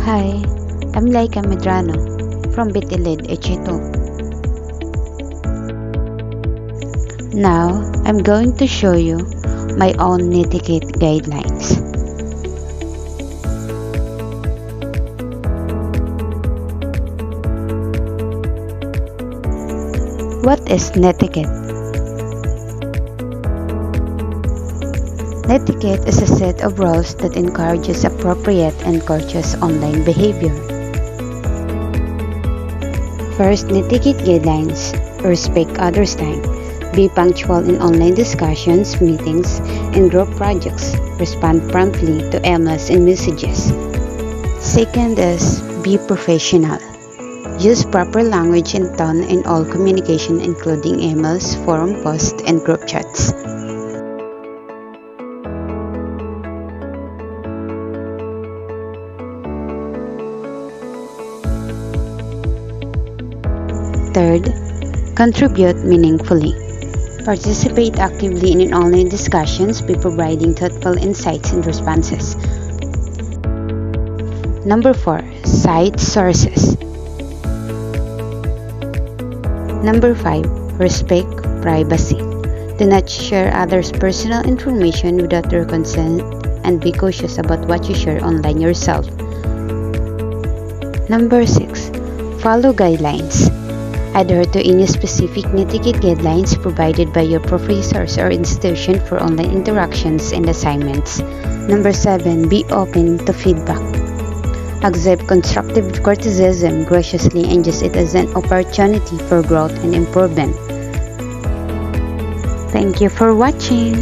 Hi, I'm Laika Medrano from BTLED HE2. Now, I'm going to show you my own netiquette guidelines. What is netiquette? Netiquette is a set of rules that encourages appropriate and courteous online behavior. First, netiquette guidelines. Respect others' time. Be punctual in online discussions, meetings, and group projects. Respond promptly to emails and messages. Second is be professional. Use proper language and tone in all communication, including emails, forum posts, and group chats. Third, contribute meaningfully. Participate actively in online discussions by providing thoughtful insights and responses. Number 4, cite sources. Number 5, respect privacy. Do not share others' personal information without their consent and be cautious about what you share online yourself. Number 6, follow guidelines. Adhere to any specific netiquette guidelines provided by your professors or institution for online interactions and assignments. Number 7, be open to feedback. Accept constructive criticism graciously and use it as an opportunity for growth and improvement. Thank you for watching.